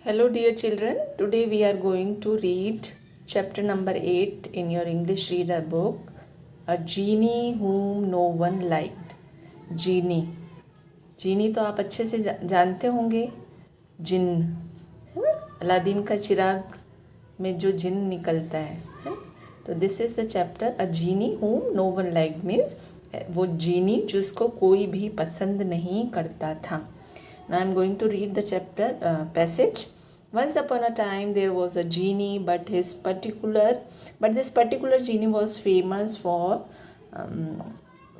Hello, dear children. Today we are going to read chapter number 8 in your English reader book, A Genie Whom No One Liked. जीनी जीनी तो आप अच्छे से जानते होंगे, जिन्न, है ना। अलादीन का चिराग में जो जिन्न निकलता है। तो this is the chapter a genie whom no one liked means वो जीनी जिसको कोई भी पसंद नहीं करता था. Now I am going to read the chapter passage. Once upon a time there was a genie, but this particular genie was famous for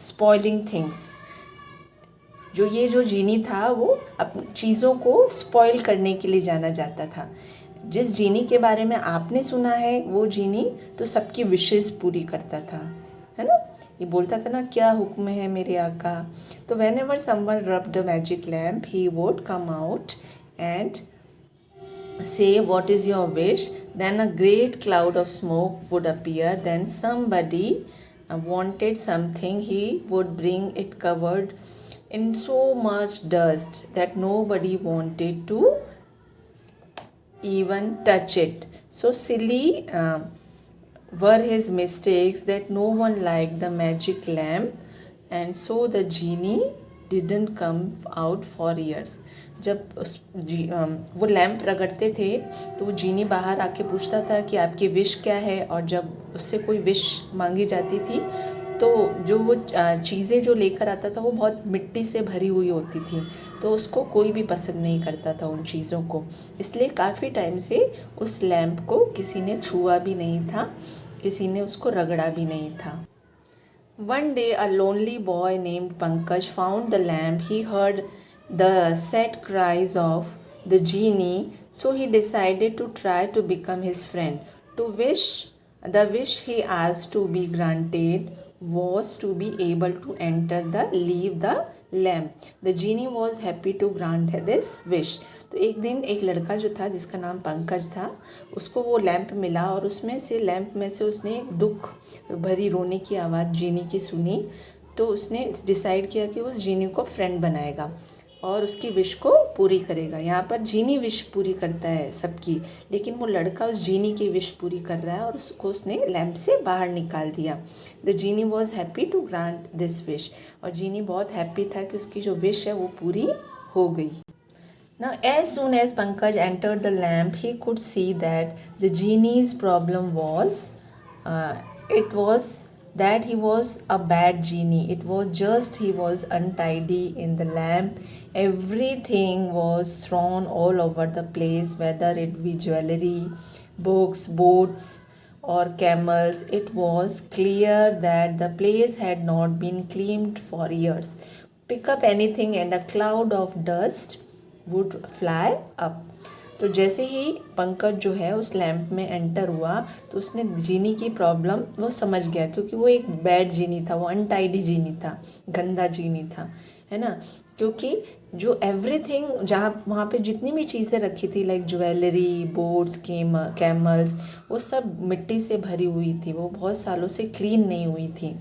spoiling things. जो जीनी था वो अपनी चीज़ों को स्पॉइल करने के लिए जाना जाता था. जिस जीनी के बारे में आपने सुना है वो जीनी तो सबकी विशेस पूरी करता था, है ना. ये बोलता था ना, क्या हुक्म है मेरे आका. तो whenever someone rubbed the magic lamp, he would come out and say, what is your wish? Then a great cloud of smoke would appear. Then somebody wanted something, he would bring it covered in so much dust that nobody wanted to even touch it. So silly were his mistakes that no one liked the magic lamp, and so the genie didn't come out for years. जब वो lamp रगड़ते थे तो वो जीनी बाहर आके पूछता था कि आपकी विश क्या है, और जब उससे कोई विश मांगी जाती थी तो जो वो चीज़ें जो लेकर आता था वो बहुत मिट्टी से भरी हुई होती थी, तो उसको कोई भी पसंद नहीं करता था उन चीज़ों को. इसलिए काफ़ी टाइम से उस लैम्प को किसी ने छुआ भी नहीं था, किसी ने उसको रगड़ा भी नहीं था. One day a lonely boy named Pankaj found the lamp. He heard the sad cries of the genie, so he decided to try to become his friend. The wish he asked to be granted was to be able to leave the lamp. The genie was happy to grant this wish. तो एक दिन एक लड़का जो था जिसका नाम पंकज था, उसको वो लैंप मिला और लैंप में से उसने एक दुख भरी रोने की आवाज़ जीनी की सुनी. तो उसने डिसाइड किया कि उस जीनी को फ्रेंड बनाएगा और उसकी विश को पूरी करेगा. यहाँ पर जीनी विश पूरी करता है सबकी, लेकिन वो लड़का उस जीनी की विश पूरी कर रहा है और उसने लैम्प से बाहर निकाल दिया. The genie was happy to grant this wish. और जीनी बहुत हैप्पी था कि उसकी जो विश है वो पूरी हो गई. Now, as soon as Pankaj entered the lamp, he could see that the genie's problem was, that he was a bad genie. It was just he was untidy in the lamp. Everything was thrown all over the place, whether it be jewelry, books, boats, or camels. It was clear that the place had not been cleaned for years. Pick up anything and a cloud of dust would fly up. तो जैसे ही पंकज जो है उस lamp में enter हुआ तो उसने जीनी की प्रॉब्लम वो समझ गया, क्योंकि वो एक बैड जीनी था, वो अनटाइडी जीनी था, गंदा जीनी था, है ना. क्योंकि जो एवरीथिंग जहाँ वहाँ पे जितनी भी चीज़ें रखी थी, लाइक ज्वेलरी, बोट्स, कैमल्स, वो सब मिट्टी से भरी हुई थी, वो बहुत सालों से क्लीन नहीं हुई थी.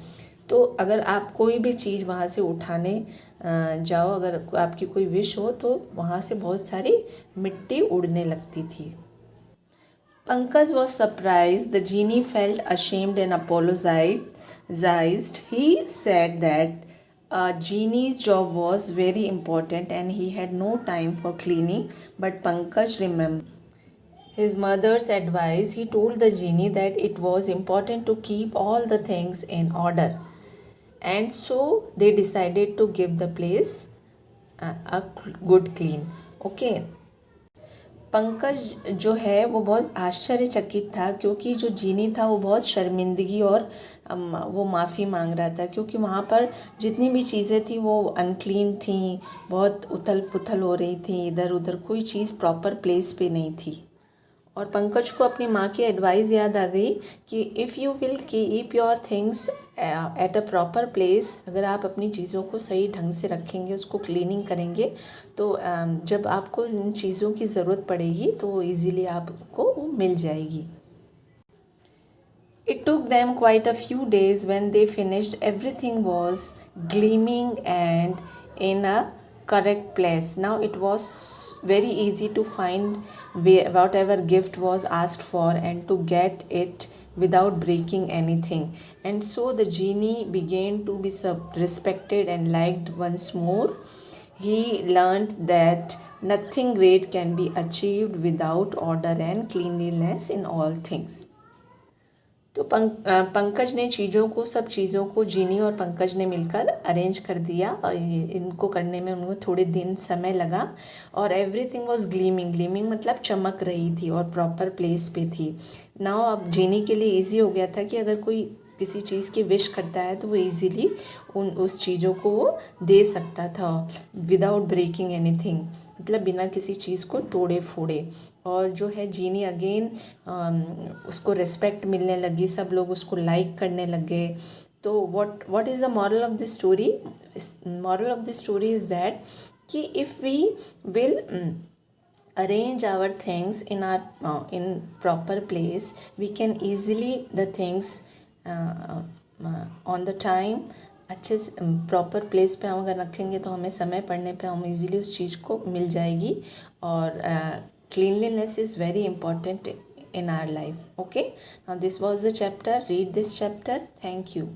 तो अगर आप कोई भी चीज़ वहाँ से उठाने जाओ, अगर आपकी कोई विश हो तो वहाँ से बहुत सारी मिट्टी उड़ने लगती थी. Pankaj was surprised. The genie felt ashamed and apologized. He said that a genie's job was very important and he had no time for cleaning, but Pankaj remembered his mother's advice. He told the genie that it was important to keep all the things in order. And so they decided to give the place a good clean. Okay. Pankaj जो है वो बहुत आश्चर्यचकित था, क्योंकि जो जीनी था वो बहुत शर्मिंदगी और वो माफ़ी मांग रहा था, क्योंकि वहाँ पर जितनी भी चीज़ें थी वो अनक्लीन थी, बहुत उथल पुथल हो रही थी, इधर उधर कोई चीज़ प्रॉपर प्लेस पे नहीं थी. और पंकज को अपनी माँ की एडवाइस याद आ गई कि if you will keep your things at a proper place, अगर आप अपनी चीज़ों को सही ढंग से रखेंगे, उसको क्लीनिंग करेंगे, तो जब आपको इन चीज़ों की ज़रूरत पड़ेगी तो ईज़िली आपको वो मिल जाएगी. It took them quite a few days. When they finished, everything was gleaming and in a correct place. Now it was very easy to find whatever gift was asked for and to get it without breaking anything. And so the genie began to be respected and liked once more. He learned that nothing great can be achieved without order and cleanliness in all things. तो पंकज ने सब चीज़ों को जीनी और पंकज ने मिलकर arrange कर दिया और इनको करने में उनको थोड़े दिन समय लगा। और एवरीथिंग वाज ग्लीमिंग मतलब चमक रही थी और प्रॉपर प्लेस पे थी। नाउ अब जीनी के लिए इजी हो गया था कि अगर कोई किसी चीज़ की विश करता है तो वो इजीली उस चीज़ों को वो दे सकता था विदाउट ब्रेकिंग एनीथिंग, मतलब बिना किसी चीज़ को तोड़े फोड़े। और जो है जीनी अगेन उसको रिस्पेक्ट मिलने लगी, सब लोग उसको लाइक करने लगे। तो what is the moral of the story? Moral of the story is that कि if we will arrange our things in our in proper place, we can easily the things on the time अच्छे से proper place पे हम अगर रखेंगे तो हमें समय पड़ने पे हम इजीली उस चीज़ को मिल जाएगी। और cleanliness is very important in our life. Okay, now this was the chapter. Read this chapter. Thank you.